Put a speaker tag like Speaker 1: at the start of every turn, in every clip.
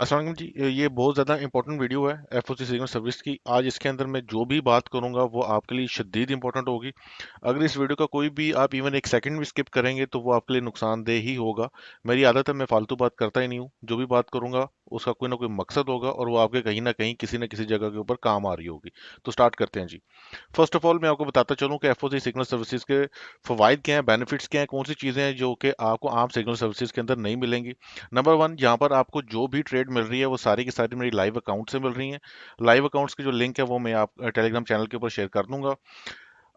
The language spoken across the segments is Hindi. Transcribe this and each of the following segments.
Speaker 1: अस्सलाम वालेकुम जी। ये बहुत ज़्यादा इंपॉर्टेंट वीडियो है एफओसी सिग्नल सर्विस की। आज इसके अंदर मैं जो भी बात करूंगा वो आपके लिए शदीद इंपॉर्टेंट होगी। अगर इस वीडियो का कोई भी आप इवन एक सेकंड भी स्किप करेंगे तो वो आपके लिए नुकसानदेह ही होगा। मेरी आदत है, मैं फालतू बात करता ही नहीं हूँ। जो भी बात करूंगा उसका कोई ना कोई मकसद होगा और वो आपके कहीं ना कहीं किसी न किसी जगह के ऊपर काम आ रही होगी। तो स्टार्ट करते हैं जी। फर्स्ट ऑफ ऑल मैं आपको बताता चलूं कि एफओसी सिग्नल सर्विसेज के फ़वाइद क्या हैं, बेनिफिट्स क्या हैं, कौन सी चीज़ें हैं जो कि आपको आम सिग्नल सर्विसेज के अंदर नहीं मिलेंगी। नंबर वन, यहाँ पर आपको जो भी ट्रेड मिल रही है वो सारी की सारी मेरी लाइव अकाउंट से मिल रही हैं। लाइव अकाउंट्स की जो लिंक है वो मैं आप टेलीग्राम चैनल के ऊपर शेयर कर दूंगा।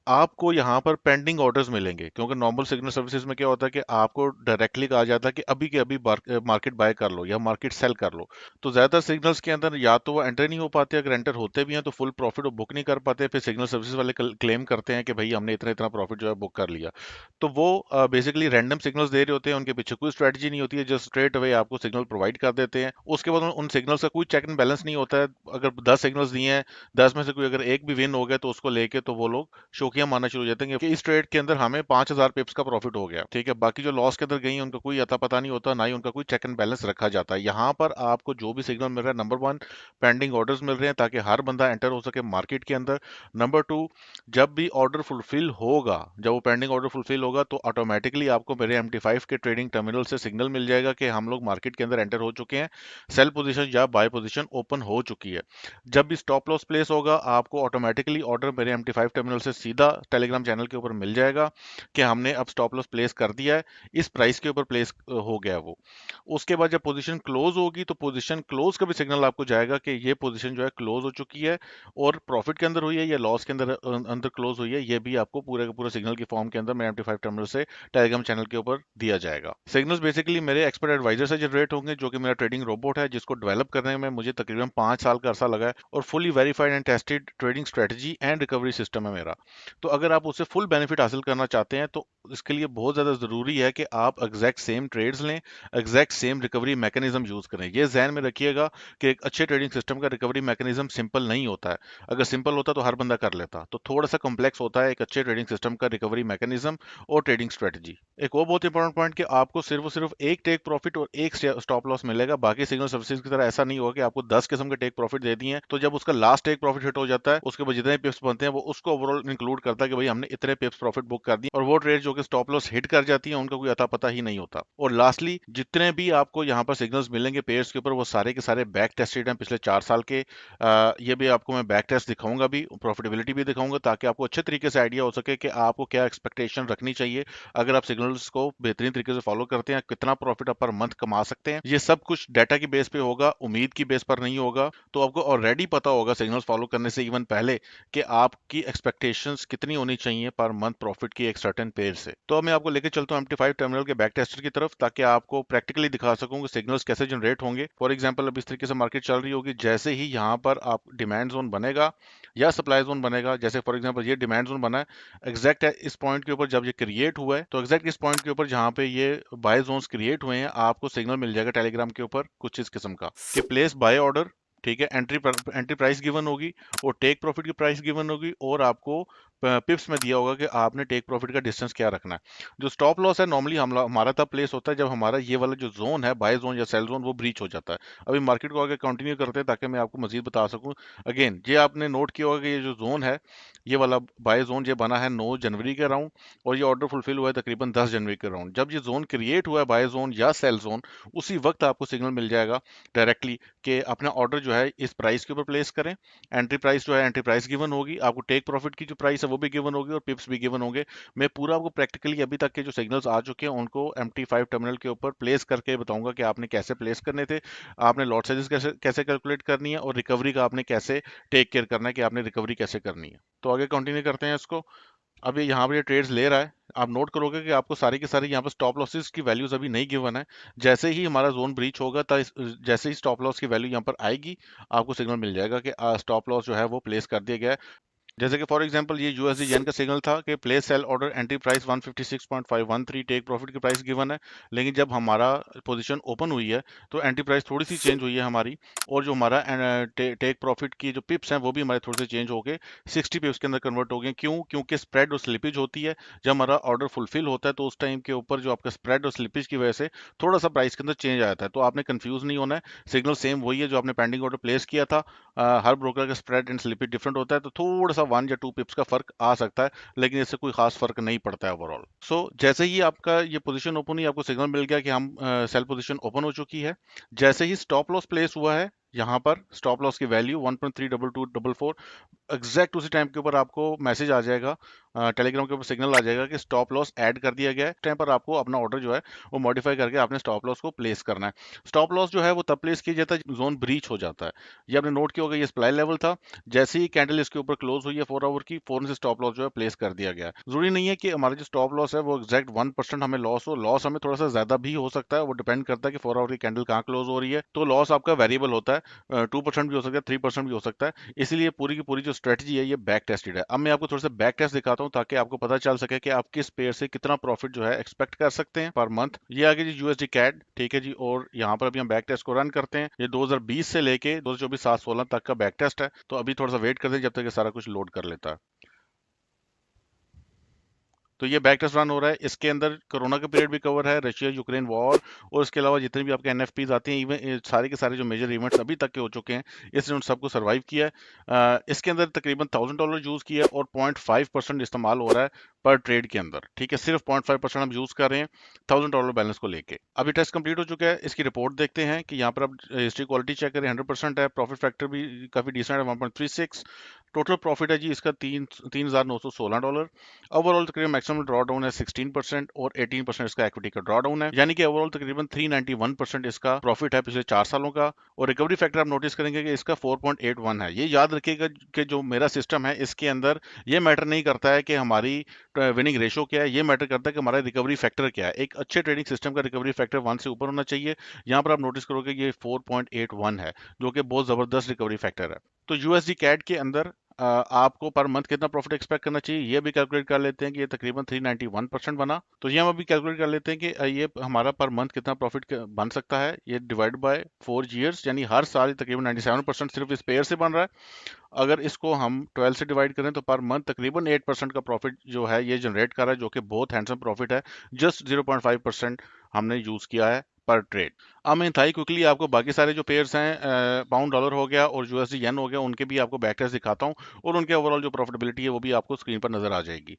Speaker 1: आपको यहाँ पर पेंडिंग ऑर्डर्स मिलेंगे, क्योंकि नॉर्मल सिग्नल सर्विसेज में क्या होता है कि आपको डायरेक्टली कहा जाता है कि अभी के अभी मार्केट बाय कर लो या मार्केट सेल कर लो। तो ज्यादातर सिग्नल्स के अंदर या तो वो एंटर नहीं हो पाते, अगर एंटर होते भी हैं तो फुल प्रॉफिट वो बुक नहीं कर पाते। फिर सिग्नल सर्विसेज वाले क्लेम करते हैं कि भाई हमने इतना इतना प्रॉफिट जो है बुक कर लिया। तो वो बेसिकली रैंडम सिग्नल्स दे रहे होते हैं, उनके पीछे कोई स्ट्रेटजी नहीं होती है, जस्ट स्ट्रेट अवे आपको सिग्नल प्रोवाइड कर देते हैं। उसके बाद उन सिग्नल्स का कोई चेक एंड बैलेंस नहीं होता है। अगर 10 सिग्नल्स दिए हैं, 10 में से कोई अगर एक भी विन हो गया तो उसको लेके तो वो लोग शोखियां मारना शुरू हो जाते हैं कि इस ट्रेड के अंदर हमें 5,000 पिप्स का प्रॉफिट हो गया। ठीक है, बाकी जो लॉस के अंदर गई हैं उनका कोई अता पता नहीं होता, ना ही उनका कोई चेक एंड बैलेंस रखा जाता है। यहाँ पर आपको जो भी सिग्नल मिल रहा है, नंबर वन, पेंडिंग ऑर्डर्स मिल रहे हैं ताकि हर बंदा एंटर हो सके मार्केट के अंदर। नंबर टू, जब भी ऑर्डर फुलफिल होगा, जब वो पेंडिंग ऑर्डर फुलफिल होगा तो ऑटोमेटिकली आपको मेरे MT5 के ट्रेडिंग टर्मिनल से सिग्नल मिल जाएगा कि हम लोग मार्केट के अंदर एंटर हो चुके हैं, सेल पोजीशन या बाय पोजीशन ओपन हो चुकी है। जब भी स्टॉप लॉस प्लेस होगा आपको ऑटोमेटिकली ऑर्डर मेरे MT5 टर्मिनल से सीधा टेलीग्राम चैनल के ऊपर मिल जाएगा कि हमने अब स्टॉप लॉस प्लेस कर दिया है, इस प्राइस के ऊपर प्लेस हो गया वो। उसके बाद जब पोजीशन क्लोज होगी तो पोजीशन क्लोज का भी सिग्नल आपको जाएगा कि ये पोजीशन जो है क्लोज हो चुकी है, और प्रॉफिट के अंदर हुई है या लॉस के अंदर अंदर क्लोज हुई है, ये भी आपको पूरे का पूरा सिग्नल की फॉर्म के अंदर मेरे MT5 टर्मिनल से टेलीग्राम चैनल के ऊपर दिया जाएगा। सिग्नल्स बेसिकली मेरे एक्सपर्ट एडवाइजर से जनरेट होंगे, जो कि मेरा ट्रेडिंग रोबोट है, जिसको डेवलप करने में मुझे तकरीबन 5 साल का अरसा लगा है, और fully verified and tested trading strategy and recovery system है मेरा। तो अगर आप उससे फुल बेनिफिट हासिल करना चाहते हैं तो इसके लिए बहुत ज़्यादा ज़रूरी है कि आप एग्जैक्ट सेम ट्रेड्स लें, exact same recovery mechanism use करें। ये जहन में रखिएगा कि एक अच्छे ट्रेडिंग सिस्टम का रिकवरी मैकेनिज्म सिंपल नहीं होता है। अगर सिंपल होता तो हर बंदा कर लेता, तो थोड़ा सा कॉम्प्लेक्स होता है एक अच्छे ट्रेडिंग सिस्टम का रिकवरी मैकेनिज्म और ट्रेडिंग स्ट्रेटजी। एक और बहुत इंपॉर्टेंट पॉइंट कि आपको सिर्फ और सिर्फ एक टेक प्रॉफिट और एक स्टॉप लॉस मिलेगा। बाकी सिग्नल सर्विसेज की तरह ऐसा नहीं होगा कि आपको 10 किस्म के टेक प्रॉफिट दे दिए हैं तो जब उसका लास्ट टेक प्रॉफिट हिट हो जाता है उसके बाद जितने पिप्स बनते हैं वो उसको ओवरऑल इंक्लूड करता है कि भाई हमने इतने पिप्स प्रॉफिट बुक कर दिए, और वो ट्रेड जो कि स्टॉप लॉस हिट कर जाती है उनका कोई अता पता ही नहीं होता। और लास्टली, जितने भी आपको यहाँ पर सिग्नल्स मिलेंगे पेयर्स के ऊपर वो सारे के सारे बैक टेस्टेड हैं पिछले 4 साल के। ये भी आपको मैं बैक टेस्ट दिखाऊंगा भी, प्रॉफिटेबिलिटी भी दिखाऊंगा, ताकि आपको अच्छे तरीके से आइडिया हो सके कि आपको क्या एक्सपेक्टेशन रखनी चाहिए अगर आप सिग्नल्स को बेहतरीन तरीके से फॉलो करते हैं, कितना प्रॉफिट आप पर मंथ कमा सकते हैं। ये सब कुछ डाटा की बेस पे होगा, उम्मीद की बेस पर नहीं होगा। तो आपको ऑलरेडी पता होगा सिग्नल्स फॉलो करने से इवन पहले कि आपकी एक्सपेक्टेशंस कितनी होनी चाहिए पर मंथ प्रॉफिट की एक सर्टेन पेयर से। तो अब मैं आपको लेकर चलता हूँ MT5 टर्मिनल के बैक टेस्टर की तरफ, ताकि आपको प्रैक्टिकली दिखा सकूँ कि सिग्नल्स कैसे जनरेट होंगे। फॉर एग्जांपल अब इस तरीके से मार्केट चल रही होगी, जैसे ही यहाँ पर आप डिमांड जोन बनेगा या सप्लाई जोन बनेगा, जैसे फॉर एग्जांपल ये डिमांड जोन बना है, एग्जैक्ट इस पॉइंट के ऊपर जब ये क्रिएट हुआ है तो एग्जैक्ट इस पॉइंट के ऊपर जहाँ पे ये बाय जोन्स क्रिएट हुए हैं आपको सिग्नल मिल जाएगा टेलीग्राम के ऊपर कुछ इस किस्म का कि प्लेस बाय ऑर्डर। ठीक है, एंट्री प्राइस गिवन होगी और टेक प्रॉफिट की प्राइस गिवन होगी, और आपको पिप्स में दिया होगा कि आपने टेक प्रॉफिट का डिस्टेंस क्या रखना है। जो स्टॉप लॉस है नॉर्मली हमारा तब प्लेस होता है जब हमारा ये वाला जो जोन है, बाय जोन या सेल जोन, वो ब्रीच हो जाता है। अभी मार्केट को आगे कंटिन्यू करते हैं ताकि मैं आपको मजीद बता सकूं। अगेन ये आपने नोट किया होगा कि ये जो जोन है, ये वाला बाय जोन, ये बना है 9 जनवरी के अराउंड, और ये ऑर्डर फुलफिल हुआ है तकरीबन 10 जनवरी के अराउंड। जब ये जोन क्रिएट हुआ है बाय जोन या सेल जोन, उसी वक्त आपको सिग्नल मिल जाएगा डायरेक्टली कि अपना ऑर्डर जो है इस प्राइस के ऊपर प्लेस करें। एंट्री प्राइस जो है, एंट्री प्राइस गिवन होगी, आपको टेक प्रॉफिट की जो प्राइस है वो भी गिवन होगी और पिप्स भी गिवन होंगे। मैं पूरा आपको प्रैक्टिकली अभी तक के जो सिग्नल्स आ चुके हैं उनको MT5 टर्मिनल के ऊपर प्लेस करके बताऊंगा कि आपने कैसे प्लेस करने थे, आपने लॉट साइजेस कैसे कैसे कैलकुलेट करनी है, और रिकवरी का आपने कैसे टेक केयर करना है कि आपने रिकवरी कैसे करनी है। तो आगे कंटिन्यू करते हैं इसको। अब ये यहाँ पर ये ट्रेड्स ले रहा है, आप नोट करोगे कि आपको सारी की सारी यहाँ पर स्टॉप लॉसेस की वैल्यूज अभी नहीं गिवन है। जैसे ही हमारा जोन ब्रीच होगा जैसे ही स्टॉप लॉस की वैल्यू यहाँ पर आएगी आपको सिग्नल मिल जाएगा कि स्टॉप लॉस जो है वो प्लेस कर दिया गया है। जैसे कि फॉर एग्जांपल ये यूएसडी जेन का सिग्नल था कि place sell order entry price 156.513 take profit की प्राइस गिवन है। लेकिन जब हमारा पोजीशन ओपन हुई है तो एंट्री प्राइस थोड़ी सी चेंज हुई है हमारी, और जो हमारा टेक प्रॉफिट की जो पिप्स हैं वो भी हमारे थोड़े से चेंज हो गए, 60 पिप्स के अंदर कन्वर्ट हो गए। क्यों? क्योंकि स्प्रेड और स्लिपेज होती है। जब हमारा ऑर्डर फुलफिल होता है तो उस टाइम के ऊपर जो आपका स्प्रेड और स्लिपेज की वजह से थोड़ा सा प्राइस के अंदर चेंज आया था। तो आपने कंफ्यूज नहीं होना है, सिग्नल सेम वही है जो आपने पेंडिंग ऑर्डर प्लेस किया था। हर ब्रोकर का स्प्रेड एंड स्लिपेज डिफरेंट होता है, तो थोड़ा सा 1 या 2 पिप्स का फर्क आ सकता है, लेकिन इससे कोई खास फर्क नहीं पड़ता है ओवरऑल। जैसे ही आपका ये पोजीशन ओपन हुई, आपको सिग्नल मिल गया कि हम सेल पोजीशन ओपन हो चुकी है। जैसे ही स्टॉप लॉस प्लेस हुआ है, यहाँ पर स्टॉप लॉस की वैल्यू 1.32244, एग्जैक्ट उसी टाइम के ऊपर आपको मैसेज आ जाएगा, टेलीग्राम के ऊपर सिग्नल आ जाएगा कि स्टॉप लॉस ऐड कर दिया गया है। टाइम पर आपको अपना ऑर्डर जो है वो मॉडिफाई करके आपने स्टॉप लॉस को प्लेस करना है। स्टॉप लॉस जो है वो तब प्लेस किया जाता है जोन ब्रीच हो जाता है। ये आपने नोट किया होगा, ये सप्लाई लेवल था। जैसे ही कैंडल इसके ऊपर क्लोज हुई है 4 आवर की, फौरन से स्टॉप लॉस जो है प्लेस कर दिया गया है। जरूरी नहीं है कि हमारा जो स्टॉप लॉस है वो एग्जैक्ट 1% हमें लॉस हो, लॉस हमें थोड़ा सा ज्यादा भी हो सकता है। वो डिपेंड करता है कि 4 आवर की कैंडल कहाँ क्लोज हो रही है, तो लॉस आपका वेरिएबल होता है, 2% भी हो सकता है, 3% भी हो सकता है। इसलिए पूरी की पूरी जो स्ट्रेटजी है ये बैक टेस्टेड है। अब मैं आपको थोड़ा सा बैक टेस्ट दिखाता हूँ ताकि आपको पता चल सके कि आप किस पेयर से कितना प्रॉफिट जो है एक्सपेक्ट कर सकते हैं पर मंथ। ये आगे जी यूएसडी कैड, ठीक है जी। और यहाँ पर अभी हम बैक टेस्ट को रन करते हैं। ये 2020 से लेके 2024 7/16 तक का बैक टेस्ट है। तो अभी थोड़ा सा वेट करते हैं जब तक ये सारा कुछ लोड कर लेता है। तो ये बैक टेस्ट रन हो रहा है। इसके अंदर कोरोना का पीरियड भी कवर है, रशिया यूक्रेन वॉर, और इसके अलावा जितने भी आपके एनएफपीज आते हैं, इवन सारे के सारे जो मेजर इवेंट्स अभी तक के हो चुके हैं, इसने उन सबको सर्वाइव किया है। इसके अंदर तकरीबन $1000 यूज किया है और 0.5% इस्तेमाल हो रहा है पर ट्रेड के अंदर, ठीक है। सिर्फ 0.5% हम यूज कर रहे हैं $1000 बैलेंस को लेके। अभी टेस्ट कंप्लीट हो चुका है। इसकी रिपोर्ट देखते हैं कि यहाँ पर अब हिस्ट्री क्वालिटी चेक करें, 100% है। प्रॉफिट फैक्टर भी काफी डिसेंट है, 1.36। टोटल प्रॉफिट है जी इसका $3,916। ओवरऑल तकरीबन मैक्सिमम ड्रॉ डाउन है 16% और 18% इसका इक्विटी का ड्रॉ डाउन है, यानी कि ओवरऑल तकरीबन 391% इसका प्रॉफिट है पिछले 4 सालों का। और रिकवरी फैक्टर आप नोटिस करेंगे कि इसका 4.81 है। ये याद रखिएगा कि जो मेरा सिस्टम है इसके अंदर ये मैटर नहीं करता है कि हमारी विनिंग रेशो क्या है, ये मैटर करता है कि हमारा रिकवरी फैक्टर क्या है। एक अच्छे ट्रेडिंग सिस्टम का रिकवरी फैक्टर 1 से ऊपर होना चाहिए। यहाँ पर आप नोटिस करोगे ये 4.81 है, जो कि बहुत जबरदस्त रिकवरी फैक्टर है। तो यूएसडी कैड के अंदर आपको पर मंथ कितना प्रॉफिट एक्सपेक्ट करना चाहिए, ये भी कैलकुलेट कर लेते हैं कि ये तकरीबन 391% बना। तो ये हम अभी कैलकुलेट कर लेते हैं कि ये हमारा पर मंथ कितना प्रॉफिट बन सकता है। ये डिवाइड बाय 4 ईयर्स, यानी हर साल तकरीबन 97% सिर्फ इस पेयर से बन रहा है। अगर इसको हम 12 से डिवाइड करें तो पर मंथ तकरीबन 8% का प्रॉफिट जो है ये जनरेट कर रहा है, जो कि बहुत हैंडसम प्रॉफिट है। जस्ट 0.5% हमने यूज किया है पर ट्रेड। अब मैं इंतहाई क्विकली आपको बाकी सारे जो पेयर्स हैं, पाउंड डॉलर हो गया और यूएसडी येन हो गया, उनके भी आपको बैक टेस्ट दिखाता हूँ, और उनके ओवरऑल जो प्रॉफिटेबिलिटी है वो भी आपको स्क्रीन पर नजर आ जाएगी।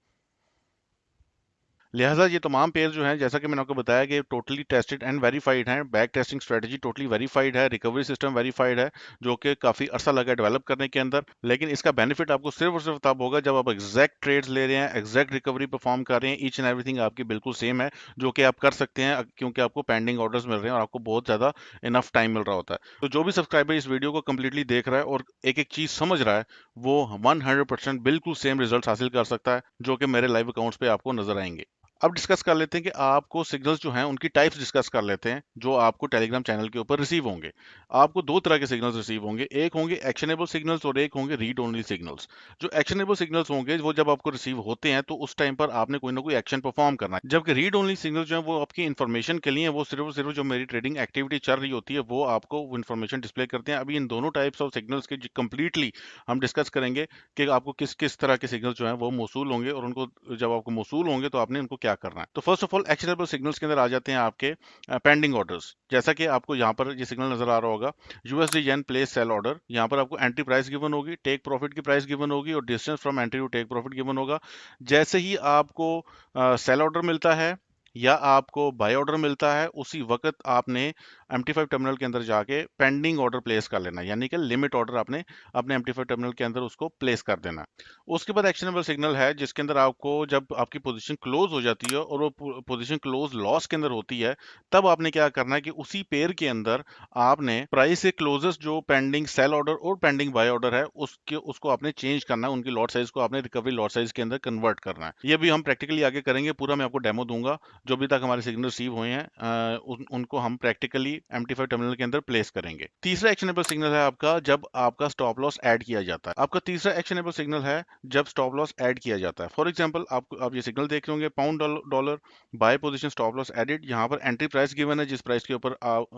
Speaker 1: लिहाजा ये तमाम पेयर जो हैं, जैसा कि मैंने आपको बताया कि टोटली टेस्टेड एंड वेरीफाइड हैं। Back testing strategy totally verified है, रिकवरी सिस्टम वेरीफाइड है, जो कि काफ़ी अरसा लगा डेवलप करने के अंदर। लेकिन इसका बेनिफिट आपको सिर्फ और सिर्फ तब होगा जब आप एग्जैक्ट ट्रेड्स ले रहे हैं, एग्जैक्ट रिकवरी परफॉर्म कर रहे हैं। ईच एंड एवरीथिंग आपकी बिल्कुल सेम है, जो कि आप कर सकते हैं क्योंकि आपको पेंडिंग ऑर्डर्स मिल रहे हैं और आपको बहुत ज़्यादा इनफ टाइम मिल रहा होता है। तो जो भी सब्सक्राइबर इस वीडियो को कम्प्लीटली देख रहा है और एक एक चीज़ समझ रहा है, वो 100% बिल्कुल सेम रिजल्ट हासिल कर सकता है, जो कि मेरे लाइव अकाउंट्स पे आपको नजर आएंगे। अब डिस्कस कर लेते हैं कि आपको सिग्नल्स जो हैं उनकी टाइप्स डिस्कस कर लेते हैं जो आपको टेलीग्राम चैनल के ऊपर रिसीव होंगे। आपको दो तरह के सिग्नल्स रिसीव होंगे, एक होंगे एक्शनेबल सिग्नल्स और एक होंगे रीड ओनली सिग्नल्स। जो एक्शनेबल सिग्नल्स होंगे वो जब आपको रिसीव होते हैं तो उस टाइम पर आपने कोई ना कोई एक्शन परफॉर्म करना है, जबकि रीड ओनली सिग्नल्स जो है वो आपकी इन्फॉर्मेशन के लिए है। वो सिर्फ और सिर्फ जो मेरी ट्रेडिंग एक्टिविटी चल रही होती है वो आपको इन्फॉर्मेशन डिस्प्ले करते हैं। अभी इन दोनों टाइप्स ऑफ सिग्नल्स के कंप्लीटली हम डिस्कस करेंगे कि आपको किस किस तरह के सिग्नल जो हैं वो मौसूल होंगे, और उनको जब आपको मौसूल होंगे तो आपने उनको क्या करना है। तो first of all actionable signals के अंदर आ जाते हैं आपके पेंडिंग ऑर्डर्स। जैसा कि आपको यहाँ पर ये सिग्नल नजर आ रहा होगा, USD yen place sell order. यहाँ पर आपको एंट्री प्राइस गिवन होगी, टेक प्रॉफिट की प्राइस गिवन होगी और distance from entry to take profit given होगा। जैसे ही आपको सेल ऑर्डर मिलता है या आपको बाय ऑर्डर मिलता है, उसी वक्त आपने MT5 टर्मिनल के अंदर जाके पेंडिंग ऑर्डर प्लेस कर लेना है, यानी कि लिमिट ऑर्डर आपने अपने MT5 टर्मिनल के अंदर उसको प्लेस कर देना है। उसके बाद एक्शनेबल सिग्नल है जिसके अंदर आपको जब आपकी पोजीशन क्लोज हो जाती है और वो पोजीशन क्लोज लॉस के अंदर होती है, तब आपने क्या करना है कि उसी पेयर के अंदर आपने प्राइस से क्लोजेस्ट जो पेंडिंग सेल ऑर्डर और पेंडिंग बाय ऑर्डर है उसको आपने चेंज करना है, उनकी लॉट साइज को आपने रिकवरी लॉट साइज के अंदर कन्वर्ट करना है। ये भी हम प्रैक्टिकली आगे करेंगे, पूरा मैं आपको डेमो दूंगा। जो भी तक हमारे सिग्नल रिसीव हुए हैं उनको हम प्रैक्टिकली MT5 टर्मिनल के अंदर प्लेस करेंगे। तीसरा एक्शनेबल सिग्नल है आपका जब आपका स्टॉप लॉस ऐड किया जाता है। आपका तीसरा एक्शनेबल सिग्नल है जब स्टॉप लॉस ऐड किया जाता है। फॉर एग्जांपल आप ये सिग्नल देख रहे होंगे, pound dollar buy position stop loss added. यहाँ पर एंट्री प्राइस गिवन है जिस प्राइस के ऊपर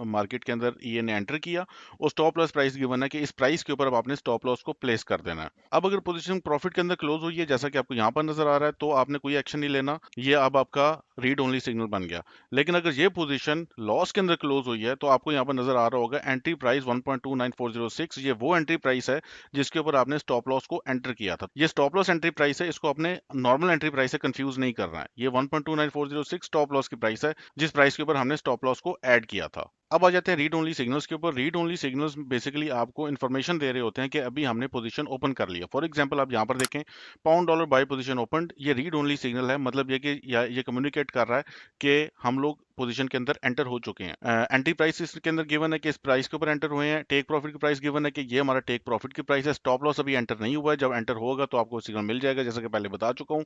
Speaker 1: मार्केट के अंदर ये ने एंटर किया, और स्टॉप लॉस प्राइस गिवन है कि इस प्राइस के ऊपर अब आपने स्टॉप लॉस को प्लेस कर देना है। अब अगर पोजीशन प्रॉफिट के अंदर क्लोज हुई है जैसा कि आपको यहाँ पर नजर आ रहा है, तो आपने कोई एक्शन नहीं लेना, ये अब आपका रीड ओनली सिग्नल बन गया। लेकिन अगर ये पोजीशन लॉस के अंदर क्लोज हुई है तो आपको यहाँ पर नजर आ रहा होगा एंट्री प्राइस 1.29406, ये वो एंट्री प्राइस है जिसके ऊपर आपने स्टॉप लॉस को एंटर किया था। ये स्टॉप लॉस एंट्री प्राइस है, इसको अपने नॉर्मल एंट्री प्राइस से कंफ्यूज नहीं करना है। ये 1.29406 स्टॉप लॉस की प्राइस है जिस प्राइस के ऊपर हमने स्टॉप लॉस को ऐड किया था। अब आ जाते हैं रीड ओनली सिग्नल्स के ऊपर। रीड ओनली सिग्नल्स बेसिकली आपको इन्फॉर्मेशन दे रहे होते हैं कि अभी हमने पोजीशन ओपन कर लिया। फॉर एग्जांपल आप यहाँ पर देखें, pound dollar buy position open, ये रीड ओनली सिग्नल है। मतलब ये कि ये कम्युनिकेट कर रहा है कि हम लोग पोजीशन के अंदर एंटर हो चुके हैं। एंट्री प्राइस इसके अंदर गिवन है कि इस प्राइस के ऊपर एंटर हुए हैं। टेक प्रॉफिट की प्राइस गिवन है कि ये हमारा टेक प्रॉफिट की प्राइस है। स्टॉप लॉस अभी एंटर नहीं हुआ है, जब एंटर होगा तो आपको सिग्नल मिल जाएगा जैसा कि पहले बता चुका हूँ।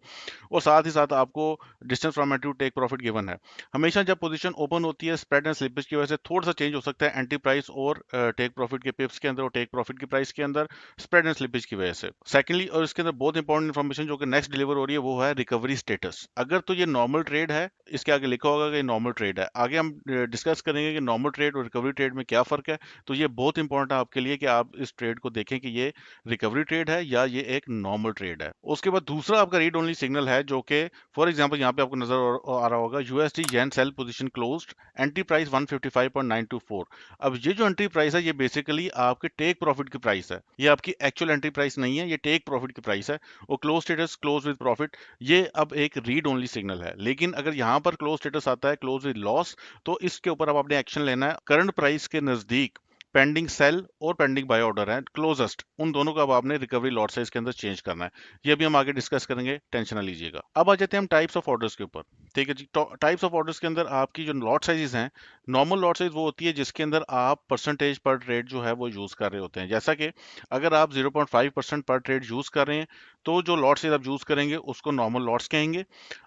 Speaker 1: और साथ ही साथ आपको distance from entry to take profit given है। हमेशा जब पोजीशन ओपन होती है स्प्रेड एंड स्लिपेज की वजह से थोड़ा सा चेंज हो सकता है एंट्री प्राइस और टेक प्रॉफिट के पिप्स के अंदर और टेक प्रॉफिट की प्राइस के अंदर, स्प्रेड एंड स्लिपेज की वजह से। सेकंडली, और इसके अंदर बहुत इंपॉर्टेंट इन्फॉर्मेशन जो कि नेक्स्ट डिलीवर हो रही है वो है रिकवरी स्टेटस। अगर तो ये नॉर्मल ट्रेड है, इसके आगे लिखा होगा कि नॉर्मल ट्रेड है। आगे हम डिस्कस करेंगे कि नॉर्मल ट्रेड और रिकवरी ट्रेड में क्या फर्क है। तो ये बहुत इंपॉर्टेंट है आपके लिए कि आप इस ट्रेड को देखें कि ये रिकवरी ट्रेड है या ये एक नॉर्मल ट्रेड है। उसके बाद दूसरा आपका रीड ओनली सिग्नल है जो कि फॉर एग्जांपल यहाँ पे आपको नजर आ रहा होगा, USD yen sell position closed, entry price 155.924। अब ये जो एंट्री प्राइस है ये बेसिकली आपके टेक प्रॉफिट की प्राइस है। ये आपकी एक्चुअल एंट्री प्राइस नहीं है, ये टेक प्रॉफिट की प्राइस है। और close status close with profit, ये अब एक रीड ओनली सिग्नल है। लेकिन अगर यहाँ पर क्लोज स्टेटस आता है क्लोज विद लॉस, तो इसके ऊपर अब आपने एक्शन लेना है। करंट प्राइस के नजदीक पेंडिंग सेल और पेंडिंग बाय ऑर्डर है क्लोजेस्ट, उन दोनों का अब आपने रिकवरी लॉट साइज के अंदर चेंज करना है। ये भी हम आगे डिस्कस करेंगे, टेंशन ना लीजिएगा। अब आ जाते हैं हम टाइप्स ऑफ ऑर्डर्स के ऊपर। ठीक है जी, टाइप्स ऑफ ऑर्डर्स के अंदर आपकी जो लॉट साइजेस हैं, नॉर्मल लॉट साइज वो होती है जिसके अंदर आप परसेंटेज पर ट्रेड जो है वो यूज कर रहे होते हैं। जैसा कि अगर आप 0.5% पर ट्रेड यूज कर रहे हैं तो जो लॉट साइज आप यूज करेंगे उसको नॉर्मल लॉट्स कहेंगे।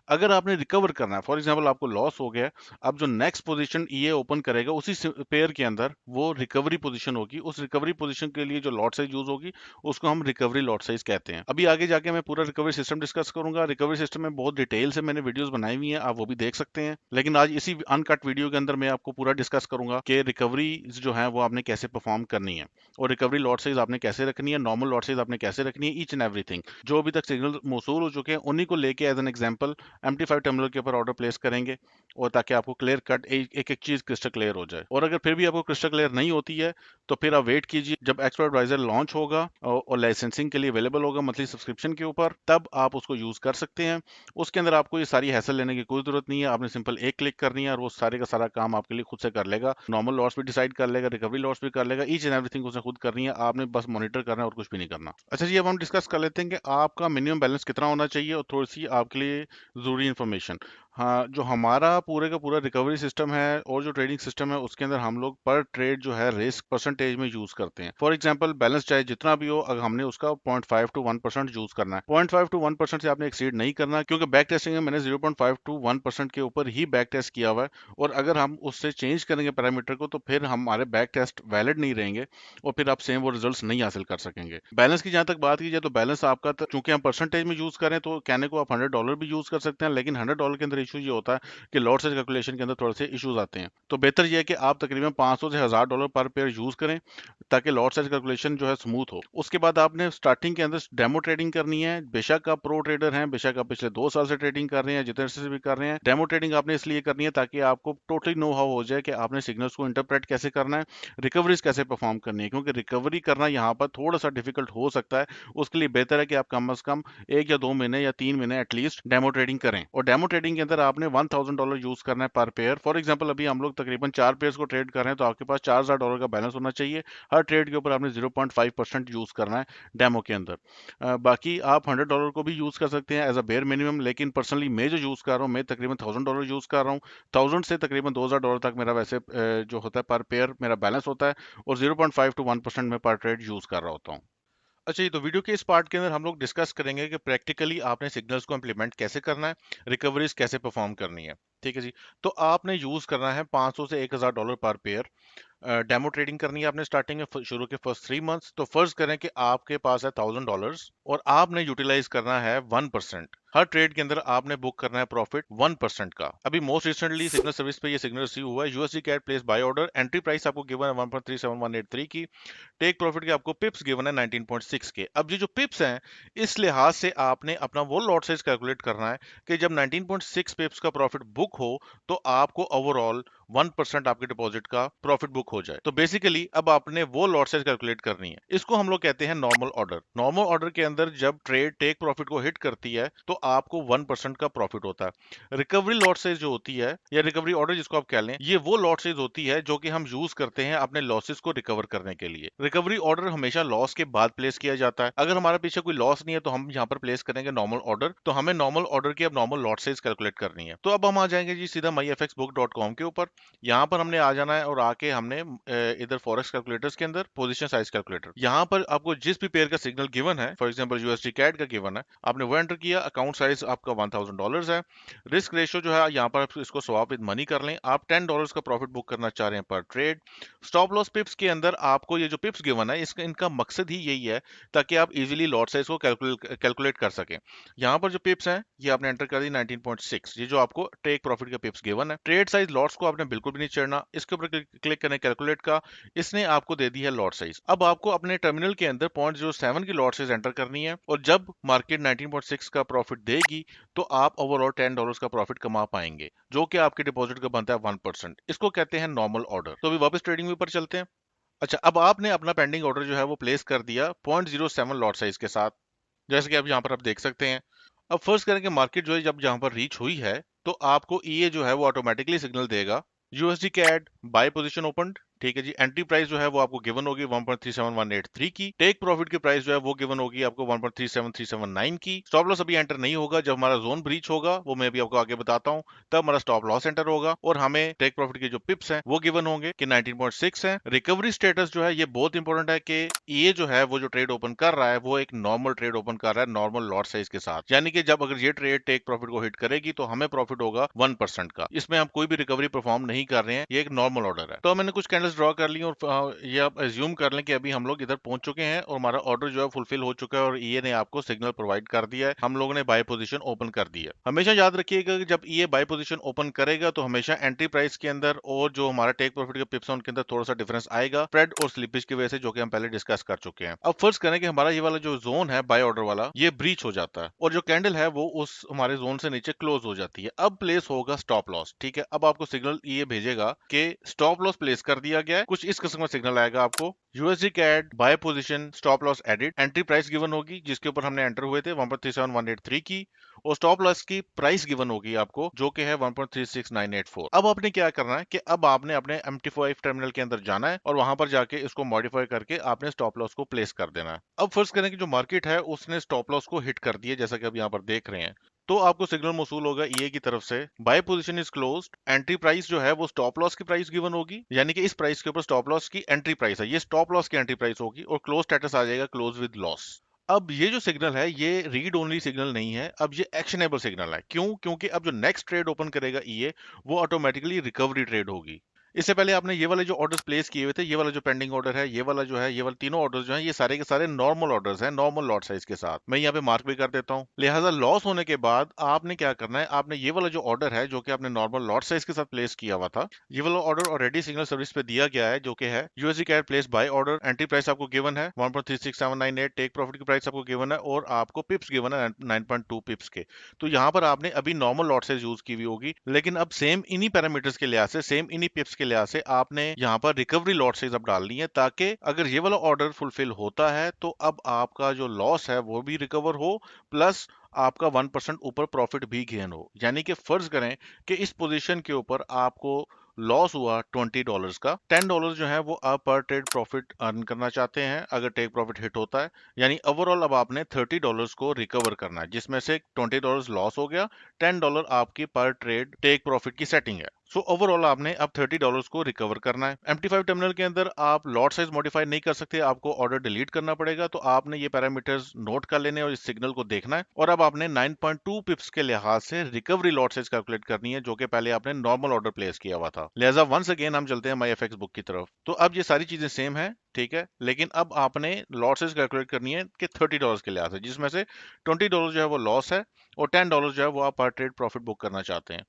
Speaker 1: अगर आपने रिकवर करना है, फॉर एग्जाम्पल आपको लॉस हो गया, अब जो नेक्स्ट पोजीशन ये ओपन करेगा उसी पेयर के अंदर वो रिकवरी पोजीशन होगी। उस रिकवरी पोजीशन के लिए जो लॉट साइज यूज होगी उसको हम रिकवरी लॉट साइज कहते हैं। अभी आगे जाके मैं पूरा रिकवरी सिस्टम डिस्कस करूंगा। रिकवरी सिस्टम में बहुत डिटेल से मैंने वीडियोस बनाई हुई हैं, आप वो भी देख सकते हैं। लेकिन आज इसी अनकट वीडियो के अंदर मैं आपको पूरा डिस्कस करूंगा कि रिकवरी जो है वो आपने कैसे परफॉर्म करनी है, और रिकवरी लॉट साइज आपने कैसे रखनी है, नॉर्मल लॉट साइज आपने कैसे रखनी है। ईच एंड एवरीथिंग जो अभी तक सिग्नल मौसूल हो चुके हैं उन्हीं को लेके as an example MT5 terminal के ऊपर ऑर्डर प्लेस करेंगे, और ताकि आपको क्लियर कट एक एक चीज क्रिस्टल क्लियर हो जाए। और अगर फिर भी आपको क्रिस्टल क्लियर नहीं होती है तो फिर आप वेट कीजिए, जब एक्सपर्ट एडवाइजर लॉन्च होगा और लाइसेंसिंग के लिए अवेलेबल होगा मंथली सब्सक्रिप्शन के ऊपर, तब आप उसको यूज कर सकते हैं। उसके अंदर आपको ये सारी हैसल लेने की कोई जरूरत नहीं है, आपने सिंपल एक क्लिक करनी है और वो सारे का सारा काम आपके लिए खुद से कर लेगा। नॉर्मल लॉस भी डिसाइड कर लेगा, रिकवरी लॉस भी कर लेगा, ईच एंड एवरीथिंग उसने खुद करनी है, आपने बस मॉनिटर करना है और कुछ भी नहीं करना। अच्छा जी, अब हम डिस्कस कर लेते हैं कि आपका मिनिमम बैलेंस कितना होना चाहिए और थोड़ी सी आपके लिए जरूरी इन्फॉर्मेशन। हाँ, जो हमारा पूरे का पूरा रिकवरी सिस्टम है और जो ट्रेडिंग सिस्टम है उसके अंदर हम लोग पर ट्रेड जो है रिस्क परसेंटेज में यूज करते हैं। फॉर एग्जांपल बैलेंस चाहे जितना भी हो, अगर हमने उसका 0.5 to 1% यूज करना है। 0.5 to 1% से आपने एक्सीड नहीं करना, क्योंकि बैक टेस्टिंग में मैंने 0.5 to 1% के ऊपर ही बैक टेस्ट किया हुआ है, और अगर हम उससे चेंज करेंगे पैरामीटर को तो फिर हमारे बैक टेस्ट वैलिड नहीं रहेंगे और फिर आप सेम वो रिजल्ट नहीं हासिल कर सकेंगे। बैलेंस की जहां तक बात की जाए तो बैलेंस आपका चूंकि हम परसेंटेज में यूज करें तो कहने को आप $100 भी यूज कर सकते हैं, लेकिन $100 के अंदर इशू ये होता है कि लॉट साइज कैलकुलेशन के अंदर थोड़े से इश्यूज आते हैं। तो बेहतर यह है कि आप तकरीबन 500 से $1000 पर पेयर यूज करें ताकि लॉट साइज कैलकुलेशन जो है स्मूथ हो। उसके बाद आपने स्टार्टिंग के अंदर डेमो ट्रेडिंग करनी है। बेशक आप प्रो ट्रेडर हैं, बेशक आप पिछले 2 साल से ट्रेडिंग कर रहे हैं, जितने से भी कर रहे हैं, डेमो ट्रेडिंग आपने इसलिए करनी है ताकि आपको टोटली नो हाउ हो जाए कि आपने सिग्नल्स को इंटरप्रेट कैसे करना है, रिकवरीज कैसे परफॉर्म करनी है। क्योंकि रिकवरी करना यहाँ पर थोड़ा सा डिफिकल्ट हो सकता है, उसके लिए बेहतर है कि आप कम अज कम 1 या 2 महीने या 3 महीने एटलीस्ट डेमो ट्रेडिंग करें। और डेमो ट्रेडिंग के अंदर आपने $1000 यूज करना है पर पेयर। फॉर एग्जाम्पल अभी हम लोग तकरीबन 4 पेयर्स को ट्रेड कर रहे हैं तो आपके पास $4000 का बैलेंस होना चाहिए। हर ट्रेड के ऊपर आपने 0.5% यूज करना है डेमो के अंदर। बाकी आप $100 को भी यूज कर सकते हैं एज अ बेयर मिनिमम, लेकिन पर्सनली मैं जो यूज कर रहा हूँ मैं तकरीबन $1000 यूज कर रहा हूँ। 1000 से तकरीबन $2000 तक मेरा वैसे जो होता है पर पेयर मेरा बैलेंस होता है, और 0.5 to 1% में पर ट्रेड यूज कर रहा होता हूँ। अच्छा जी, तो वीडियो के इस पार्ट के अंदर हम लोग डिस्कस करेंगे कि प्रैक्टिकली आपने सिग्नल्स को इम्प्लीमेंट कैसे करना है, रिकवरीज कैसे परफॉर्म करनी है। ठीक है जी। तो आपने यूज करना है $500 से $1000 पर पेयर। डेमो ट्रेडिंग करनी है आपने स्टार्टिंग में शुरू के फर्स्ट 3 मंथ्स। तो फर्ज करें कि आपके पास है $1000 और आपने यूटिलाइज करना है 1%। हर ट्रेड के अंदर आपने बुक करना है प्रॉफिट 1% का। अभी मोस्ट रिसेंटली सिग्नल सर्विस पे ये सिग्नल रिसीव हुआ है। USD CAD place buy order, entry price आपको गिवन है 1.37183 की। टेक प्रॉफिट के आपको पिप्स गिवन है 19.6 के। अब ये जो पिप्स हैं, इस लिहाज से आपने अपना वो लॉट साइज कैलकुलेट करना है कि जब 19.6 पिप्स का प्रॉफिट बुक हो तो आपको ओवरऑल 1% आपके डिपॉजिट का प्रॉफिट बुक हो जाए। तो बेसिकली अब आपने वो लॉट साइज कैलकुलेट करनी है। इसको हम लोग कहते हैं नॉर्मल ऑर्डर। नॉर्मल ऑर्डर के अंदर जब ट्रेड टेक प्रॉफिट को हिट करती है तो आपको 1% का प्रॉफिट होता है। रिकवरी लॉट साइज जो होती है या रिकवरी ऑर्डर जिसको आप कह लें, ये वो लॉट साइज होती है जो कि हम यूज करते हैं अपने लॉसेस को रिकवर करने के लिए। रिकवरी ऑर्डर हमेशा लॉस के बाद प्लेस किया जाता है। अगर हमारे पीछे कोई लॉस नहीं है तो हम यहाँ पर प्लेस करेंगे नॉर्मल ऑर्डर। तो हमें नॉर्मल ऑर्डर की अब नॉर्मल लॉट साइज कैलकुलेट करनी है। तो अब हम आ जाएंगे जी सीधा myfxbook.com के ऊपर। यहाँ पर हमने आ जाना है और आके हमने इधर फॉरेक्स कैलकुलेटर्स के अंदर पोजीशन साइज कैलकुलेटर, यहाँ पर आपको जिस भी पेयर का सिग्नल गिवन है, फॉर एग्जांपल यूएसडी कैट का गिवन है, आपने वो एंटर किया। अकाउंट साइज आपका $1000 है। रिस्क रेशियो जो है यहाँ पर आप इसको स्वैप विद मनी कर लें। आप $10 का प्रॉफिट बुक करना चाह रहे हैं पर ट्रेड। स्टॉप लॉस पिप्स के अंदर आपको ये जो पिप्स गिवन है, इसका इनका मकसद ही यही है ताकि आप इजीली लॉट साइज को कैलकुलेट कर सकें। यहाँ पर जो पिप्स हैं ये आपने एंटर कर दी 19.6, ये जो आपको टेक प्रॉफिट का पिप्स गिवन है। ट्रेड साइज लॉट्स को आपने बिल्कुल भी नहीं चढ़ना, इसके ऊपर क्लिक करें कैलकुलेट का, इसने आपको दे दी है लॉट साइज। अब आपको अपने टर्मिनल के अंदर 0.07 की लॉट साइज एंटर करनी है और जब मार्केट 19.6 का प्रॉफिट देगी तो आप ओवरऑल $10 का प्रॉफिट कमा पाएंगे, जो कि आपके डिपॉजिट का बनता है 1%। इसको कहते हैं नॉर्मल ऑर्डर। तो अभी वापस ट्रेडिंग व्यू पर चलते हैं। अच्छा, अब आपने अपना पेंडिंग ऑर्डर जो है वो प्लेस कर दिया 0.07 लॉट साइज के साथ, जैसे कि अब यहाँ पर आप देख सकते हैं। अब फर्स्ट करें कि मार्केट जो है जब यहाँ पर रीच हुई है तो आपको ईए जो है वो ऑटोमेटिकली सिग्नल देगा USD CAD buy position opened. ठीक है जी। एंट्री प्राइस जो है वो आपको गिवन होगी 1.37183 की। टेक प्रॉफिट की प्राइस जो है वो गिवन होगी आपको 1.37379 की। स्टॉप लॉस अभी एंटर नहीं होगा। जब हमारा जोन ब्रीच होगा, वो मैं भी आपको आगे बताता हूँ, तब हमारा स्टॉप लॉस एंटर होगा और हमें टेक प्रॉफिट के जो पिप्स हैं वो गिवन होंगे कि 19.6 है। रिकवरी स्टेटस जो है ये बहुत इंपॉर्टेंट है कि ये जो है वो जो ट्रेड ओपन कर रहा है वो एक नॉर्मल ट्रेड ओपन कर रहा है नॉर्मल लॉट साइज के साथ, यानी कि जब अगर ये ट्रेड टेक प्रॉफिट को हिट करेगी तो हमें प्रॉफिट होगा 1% का। इसमें हम कोई भी रिकवरी परफॉर्म नहीं कर रहे हैं, ये एक नॉर्मल ऑर्डर है। तो मैंने कुछ कैंडल्स ड्रॉ कर ली और ये आप एज्यूम कर लें कि अभी हम लोग इधर पहुंच चुके हैं और हमारा ऑर्डर जो है फुलफिल हो चुका है और ईए ने आपको सिग्नल प्रोवाइड कर दिया है। हम लोगों ने बाय पोजीशन ओपन कर दी है। हमेशा याद रखिएगा कि जब ईए बाय पोजीशन ओपन करेगा तो हमेशा एंट्री प्राइस के अंदर और जो हमारा टेक प्रॉफिट के पिप्स है उनके अंदर थोड़ा सा डिफरेंस आएगा स्प्रेड और स्लिपेज की वजह से, जो कि हम पहले डिस्कस कर चुके हैं। अब फर्स्ट करें कि हमारा ये वाला जो जोन है बाय ऑर्डर वाला, ये ब्रीच हो जाता है और जो कैंडल है वो उस हमारे जोन से नीचे क्लोज हो जाती है। अब प्लेस होगा स्टॉप लॉस। ठीक है, अब आपको सिग्नल ये भेजेगा कि स्टॉप लॉस प्लेस कर दिया गया है। कुछ इस किस्म का सिग्नल आएगा आपको, USD CAD buy position stop loss edit. Entry price given होगी जिसके ऊपर हमने एंटर हुए थे 1.37183 की और स्टॉप लॉस की प्राइस गिवन होगी आपको जो कि है 1.36984। अब आपने क्या करना है कि अब आपने अपने MT5 टर्मिनल के अंदर जाना है और वहां पर जाके इसको मॉडिफाई करके आपने स्टॉप लॉस को प्लेस कर देना है। अब फर्स्ट करें कि जो मार्केट है उसने स्टॉप लॉस को हिट कर दिया जैसा कि अब यहाँ पर देख रहे हैं, तो आपको सिग्नल मौसूल होगा ईए की तरफ से buy position is closed. Entry price जो है वो स्टॉप लॉस की प्राइस गिवन होगी, यानी कि इस प्राइस के ऊपर स्टॉप लॉस की एंट्री प्राइस है, ये स्टॉप लॉस की एंट्री प्राइस होगी और क्लोज स्टेटस आ जाएगा क्लोज विद लॉस। अब ये जो सिग्नल है ये रीड ओनली सिग्नल नहीं है, अब ये एक्शनेबल सिग्नल है। क्यों? क्योंकि अब जो नेक्स्ट ट्रेड ओपन करेगा ईए वो ऑटोमेटिकली रिकवरी ट्रेड होगी। इससे पहले आपने ये वाले जो ऑर्डर्स प्लेस किए हुए थे, ये वाला जो पेंडिंग ऑर्डर है, ये वाला जो है, ये वाले तीनों ऑर्डर्स जो हैं, ये सारे के सारे नॉर्मल ऑर्डर्स हैं, नॉर्मल लॉट साइज के साथ। मैं यहाँ पे मार्क भी कर देता हूँ। लिहाजा लॉस होने के बाद आपने क्या करना है, आपने ये वाला जो ऑर्डर है जो कि आपने नॉर्मल लॉट साइज के साथ प्लेस किया हुआ था, ये वाला ऑर्डर ऑलरेडी सिग्नल सर्विस पे दिया गया है जो कि है USD CAD place buy order. Entry price आपको गिवन है 1.36798, टेक प्रॉफिट की प्राइस आपको गिवन है और आपको पिप्स गिवन है 9.2 पिप्स के। तो यहाँ पर आपने अभी नॉर्मल लॉट साइज यूज की हुई होगी, लेकिन अब सेम इन्हीं पैरामीटर्स के लिहाज से, सेम इन्हीं पिप्स के लिहाज से आपने यहाँ पर रिकवरी लॉट साइज अब डालनी है, ताकि अगर ये वाला ऑर्डर फुलफिल होता है तो अब आपका जो लॉस है वो भी रिकवर हो, प्लस आपका 1% ऊपर प्रॉफिट भी गेन हो। यानी कि फर्ज करें कि इस पोजीशन के ऊपर आपको लॉस हुआ $20 का, $10 जो है वो आप पर ट्रेड प्रॉफिट अर्न करना चाहते हैं अगर टेक प्रॉफिट हिट होता है, यानी ओवरऑल अब आपने $30 को रिकवर करना है, जिसमें से $20 लॉस हो गया, $10 आपकी पर ट्रेड टेक प्रॉफिट की सेटिंग है। सो ओवरऑल आपने अब $30 को रिकवर करना है। MT5 टर्मिनल के अंदर आप लॉट साइज मॉडिफाई नहीं कर सकते, आपको ऑर्डर डिलीट करना पड़ेगा। तो आपने ये पैरामीटर्स नोट कर लेने और इस सिग्नल को देखना है, और अब आपने 9.2 पिप्स के लिहाज से रिकवरी लॉट साइज कैलकुलेट करनी है, जो कि पहले आपने नॉर्मल ऑर्डर प्लेस किया हुआ था। लिहाजा वंस अगेन हम चलते हैं माई एफ बुक की तरफ। तो अब ये सारी चीजें सेम है, ठीक है, लेकिन अब आपने लॉट साइज कैलकुलेट करनी है कि $30 के लिहाज से, जिसमें से $20 जो है वो लॉस है और $10 जो है वो आप पर ट्रेड प्रॉफिट बुक करना चाहते हैं।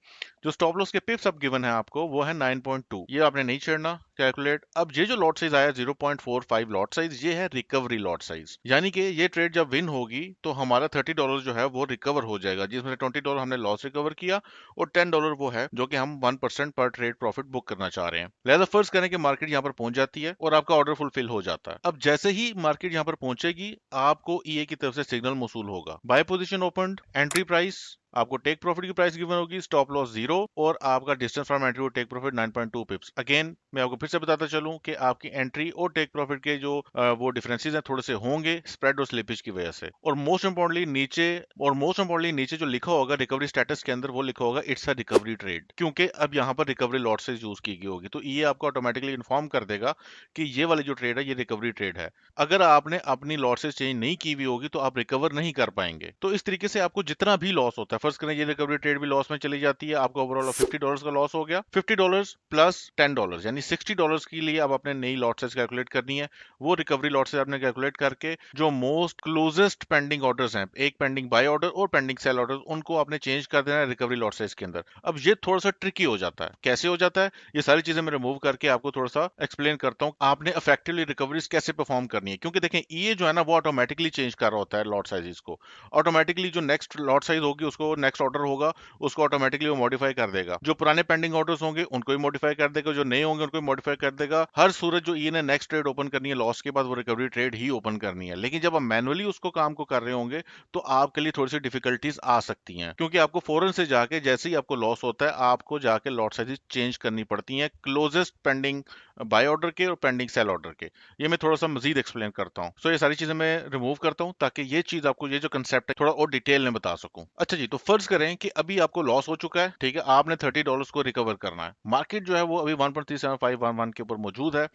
Speaker 1: जो स्टॉप लॉस के पिप्स अब गिवन है आपको वो है 9.2, ये आपने नहीं छेड़ना कैलकुलेट। अब ये जो लॉट साइज आया 0.45 लॉट साइज, ये है रिकवरी लॉट साइज, यानी कि ये ट्रेड जब विन होगी तो हमारा $30 जो है वो रिकवर हो जाएगा, जिसमें से $20 हमने लॉस रिकवर किया और $10 वो है जो कि हम 1% पर ट्रेड प्रॉफिट बुक करना चाह रहे हैं। लिहाजा फर्ज करें कि मार्केट यहाँ पर पहुंच जाती है और आपका ऑर्डर फुलफिल हो जाता है। अब जैसे ही मार्केट यहाँ पर पहुंचेगी आपको ईए की तरफ से सिग्नल मौसूल होगा, buy position open, entry price, आपको टेक प्रॉफिट की प्राइस गिवन होगी, स्टॉप लॉस 0 और आपका डिस्टेंस फ्रॉम एंट्री और टेक प्रॉफिट 9.2 पिप्स। अगेन मैं आपको फिर से बताता चलूं कि आपकी एंट्री और टेक प्रॉफिट के जो वो डिफरेंसेस हैं थोड़े से होंगे स्प्रेड और स्लिपेज की वजह से। और मोस्ट इंपॉर्टेंटली नीचे जो लिखा होगा रिकवरी स्टेटस के अंदर, वो लिखा होगा इट्स अ रिकवरी ट्रेड, क्योंकि अब यहाँ पर रिकवरी लॉट से यूज की गई होगी। तो ये आपको ऑटोमेटिकली इन्फॉर्म कर देगा कि ये वाली जो ट्रेड है ये रिकवरी ट्रेड है। अगर आपने अपनी लॉसेस चेंज नहीं की हुई होगी तो आप रिकवर नहीं कर पाएंगे। तो इस तरीके से आपको जितना भी लॉस होता है, फर्स्ट करें ये रिकवरी ट्रेड भी लॉस में चली जाती है, आपका ओवरऑल $50 का लॉस हो गया। $50 प्लस $10 यानी $60 के लिए अब आपने नई लॉट साइज कैलकुलेट करनी है। वो रिकवरी लॉट साइज आपने कैलकुलेट करके जो मोस्ट क्लोजेस्ट पेंडिंग ऑर्डर्स हैं, एक पेंडिंग बाय ऑर्डर और पेंडिंग सेल ऑर्डर, उनको आपने चेंज कर देना है रिकवरी लॉट साइज के अंदर। अब ये थोड़ा सा ट्रिकी हो जाता है। कैसे हो जाता है, ये सारी चीजें मैं रिमूव करके आपको थोड़ा सा एक्सप्लेन करता हूँ आपने इफेक्टिवली रिकवरीज कैसे परफॉर्म करनी है। क्योंकि देखें ये जो है ना वो ऑटोमेटिकली चेंज कर रहा होता है लॉट साइज को, ऑटोमेटिकली जो नेक्स्ट लॉट साइज होगी उसको नेक्स्ट ऑर्डर होगा उसको ऑटोमेटिकली वो मॉडिफाई कर देगा। जो पुराने पेंडिंग ऑर्डर्स होंगे उनको भी मॉडिफाई कर देगा, जो नए होंगे उनको भी मॉडिफाई कर देगा। हर सूरत जो ई ने नेक्स्ट ट्रेड ओपन करनी है लॉस के बाद वो रिकवरी ट्रेड ही ओपन करनी है। लेकिन जब आप मैनुअली उसको काम को कर रहे होंगे तो आपके लिए थोड़ी सी डिफिकल्टीज आ सकती हैं, क्योंकि आपको फौरन से जाके जैसे ही आपको लॉस होता है आपको जाके लॉट साइज चेंज करनी पड़ती हैं क्लोजेस्ट पेंडिंग बाय ऑर्डर के और पेंडिंग सेल ऑर्डर के। ये मैं थोड़ा सा मजीद एक्सप्लेन करता हूँ। सो ये सारी चीजें मैं रिमूव करता हूँ ताकि ये चीज आपको, ये जो कंसेप्ट है थोड़ा और डिटेल में बता सकूं। अच्छा जी, तो फर्ज करें कि अभी आपको लॉस हो चुका है, ठीक है, आपने $30 को रिकवर करना है। मार्केट जो है वो अभी 1.37511 के ऊपर मौजूद है।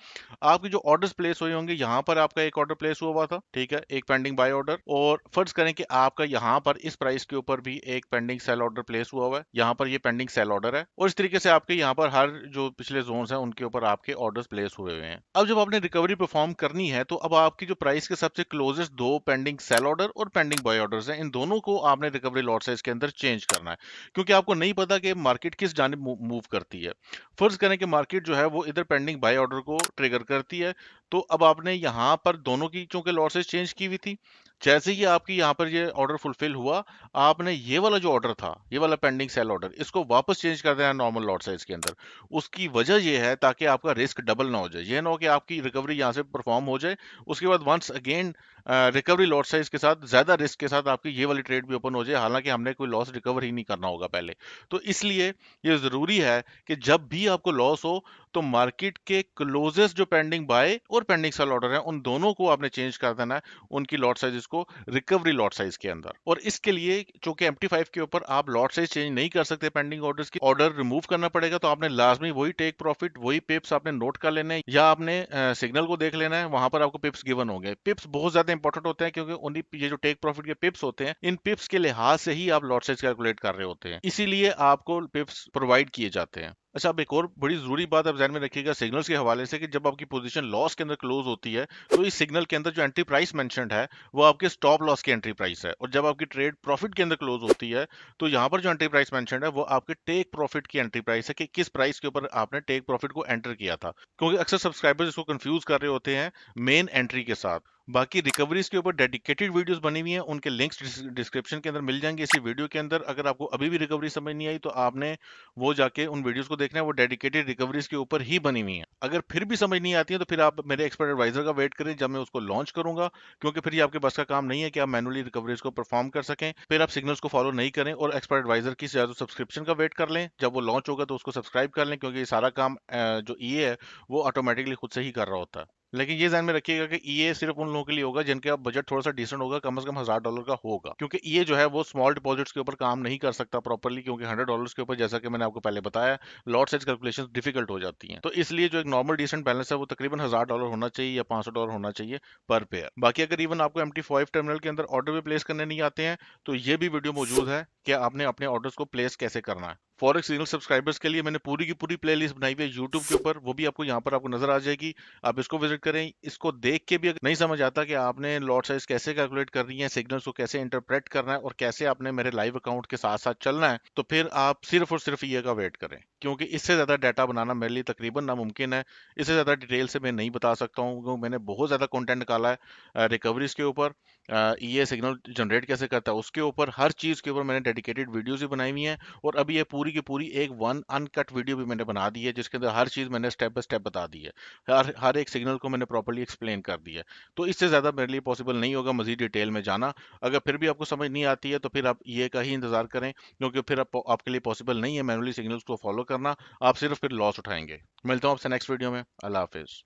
Speaker 1: आपकी जो ऑर्डर्स प्लेस हुए होंगे, यहाँ पर आपका एक ऑर्डर प्लेस हुआ था, ठीक है, एक पेंडिंग बाय ऑर्डर, और फर्ज करें कि आपका यहाँ पर इस प्राइस के ऊपर भी एक पेंडिंग सेल ऑर्डर प्लेस हुआ है, यहाँ पर ये पेंडिंग सेल ऑर्डर है, और इस तरीके से आपके यहाँ पर हर जो पिछले जोन्स हैं उनके ऊपर आपके ऑर्डर्स प्लेस हुए हुए हैं। अब जब आपने रिकवरी परफॉर्म करनी है तो अब आपकी जो प्राइस के सबसे क्लोजेस्ट दो पेंडिंग सेल ऑर्डर और पेंडिंग बाय ऑर्डर्स हैं, इन दोनों को आपने रिकवरी लॉट साइज के अंदर चेंज करना है, क्योंकि आपको नहीं पता कि मार्केट किस जानिब मूव करती है। फर्ज करें कि मार्केट जो है वो इधर पेंडिंग बाय ऑर्डर को ट्रिगर करती है, तो अब आपने यहाँ पर दोनों की चूंकि लॉट साइज चेंज की हुई थी, जैसे ही आपकी यहाँ पर ये ऑर्डर फुलफिल हुआ, आपने ये वाला जो ऑर्डर था, ये वाला पेंडिंग सेल ऑर्डर, इसको वापस चेंज कर देना नॉर्मल लॉट साइज के अंदर। उसकी वजह ये है ताकि आपका रिस्क डबल ना हो जाए, ये ना हो कि आपकी रिकवरी यहाँ से परफॉर्म हो जाए, उसके बाद once again recovery lot size के साथ ज्यादा रिस्क के साथ आपकी ये वाली ट्रेड भी ओपन हो जाए, हालांकि हमने कोई लॉस रिकवर ही नहीं करना होगा पहले। तो इसलिए ये जरूरी है कि जब भी आपको लॉस हो तो मार्केट के क्लोजेस्ट जो पेंडिंग बाय और पेंडिंग सेल ऑर्डर है उन दोनों को आपने चेंज कर देना है, उनकी लॉट साइज को रिकवरी लॉट साइज के अंदर। और इसके लिए चूंकि MT5 के ऊपर आप लॉट साइज चेंज नहीं कर सकते, पेंडिंग ऑर्डर्स की ऑर्डर रिमूव करना पड़ेगा, तो आपने लाजमी वही टेक प्रॉफिट वही पिप्स आपने नोट कर लेने हैं, या आपने सिग्नल को देख लेना है, वहां पर आपको पिप्स गिवन होंगे। पिप्स बहुत ज्यादा इंपॉर्टेंट होते हैं क्योंकि उन्हीं ये जो टेक प्रॉफिट के पिप्स होते हैं, इन पिप्स के लिहाज से ही आप लॉट साइज कैलकुलेट कर रहे होते हैं, इसीलिए आपको पिप्स प्रोवाइड किए जाते हैं। अच्छा, अब एक और बड़ी जरूरी बात आप ध्यान में रखिएगा सिग्नल्स के हवाले से, कि जब आपकी पोजीशन लॉस के अंदर क्लोज होती है तो इस सिग्नल के अंदर जो एंट्री प्राइस मेंशन्ड है वो आपके स्टॉप लॉस की एंट्री प्राइस है, और जब आपकी ट्रेड प्रॉफिट के अंदर क्लोज होती है तो यहाँ पर जो एंट्री प्राइस मेंशन्ड है वो आपके टेक प्रॉफिट की एंट्री प्राइस है, कि किस प्राइस के ऊपर आपने टेक प्रॉफिट को एंटर किया था। क्योंकि अक्सर सब्सक्राइबर्स इसको कंफ्यूज कर रहे होते हैं मेन एंट्री के साथ। बाकी रिकवरीज के ऊपर डेडिकेटेड वीडियोस बनी हुई हैं, उनके लिंक्स डिस्क्रिप्शन के अंदर मिल जाएंगे इसी वीडियो के अंदर। अगर आपको अभी भी रिकवरी समझ नहीं आई तो आपने वो जाके उन वीडियोस को देखना है, वो डेडिकेटेड रिकवरीज के ऊपर ही बनी हुई हैं। अगर फिर भी समझ नहीं आती है तो फिर आप मेरे एक्सपर्ट एडवाइजर का वेट करें जब मैं उसको लॉन्च करूंगा, क्योंकि फिर ये आपके बस का काम नहीं है कि आप मैनुअली रिकवरीज को परफॉर्म कर सकें। फिर आप सिग्नल्स को फॉलो नहीं करें और एक्सपर्ट एडवाइजर की सब्सक्रिप्शन का वेट कर लें, जब वो लॉन्च होगा तो उसको सब्सक्राइब कर लें, क्योंकि ये सारा काम जो ये है वो ऑटोमेटिकली खुद से ही कर रहा होता है। लेकिन ये ध्यान में रखिएगा कि ईए सिर्फ उन लोगों के लिए होगा जिनके आप बजट थोड़ा सा डिसेंट होगा, कम से कम $1000 का होगा, क्योंकि ईए जो है वो स्मॉल डिपॉजिट्स के ऊपर काम नहीं कर सकता प्रॉपरली, क्योंकि $100 के ऊपर, जैसा कि मैंने आपको पहले बताया, लॉट साइज कैलकुलेशन डिफिकल्ट हो जाती हैं। तो इसलिए जो एक नॉर्मल डिसेंट बैलेंस है वो तकरीबन $1000 होना चाहिए या $500 होना चाहिए पर पेयर। बाकी अगर इवन आपको MT5 टर्मिनल के अंदर ऑर्डर भी प्लेस करने नहीं आते हैं तो ये भी वीडियो मौजूद है कि आपने अपने ऑर्डर्स को प्लेस कैसे करना है। फॉरेक्स सिग्नल सब्सक्राइबर्स के लिए मैंने पूरी की पूरी प्लेलिस्ट बनाई हुई है यूट्यूब के ऊपर, वो भी आपको यहाँ पर आपको नजर आ जाएगी। आप इसको विजिट करें। इसको देख के भी अगर नहीं समझ आता कि आपने लॉट साइज कैसे कैलकुलेट करनी है, सिग्नल्स को कैसे इंटरप्रेट करना है और कैसे आपने मेरे लाइव अकाउंट के साथ साथ चलना है, तो फिर आप सिर्फ और सिर्फ ये का वेट करें, क्योंकि इससे ज्यादा डाटा बनाना मेरे लिए तकरीबन नामुमकिन है। इससे ज्यादा डिटेल से मैं नहीं बता सकता हूँ, क्योंकि मैंने बहुत ज्यादा कंटेंट निकाला है रिकवरीज के ऊपर, ये सिग्नल जनरेट कैसे करता है उसके ऊपर, हर चीज के ऊपर मैंने डेडिकेटेड वीडियोस भी बनाई हुई हैं। और अभी ये पूरी की पूरी एक वन अनकट वीडियो भी मैंने बना दी है, जिसके अंदर हर चीज मैंने स्टेप बाय स्टेप बता दी है, हर हर एक सिग्नल को मैंने प्रॉपर्ली एक्सप्लेन कर दिया है। तो इससे ज़्यादा मेरे लिए पॉसिबल नहीं होगा मज़ीद डिटेल में जाना। अगर फिर भी आपको समझ नहीं आती है तो फिर आप ये का ही इंतज़ार करें, क्योंकि फिर आपके लिए पॉसिबल नहीं है मैनुअली सिग्नल्स को फॉलो करना, आप सिर्फ फिर लॉस उठाएंगे। मिलता हूँ आपसे नेक्स्ट वीडियो में। अल्लाह हाफिज़।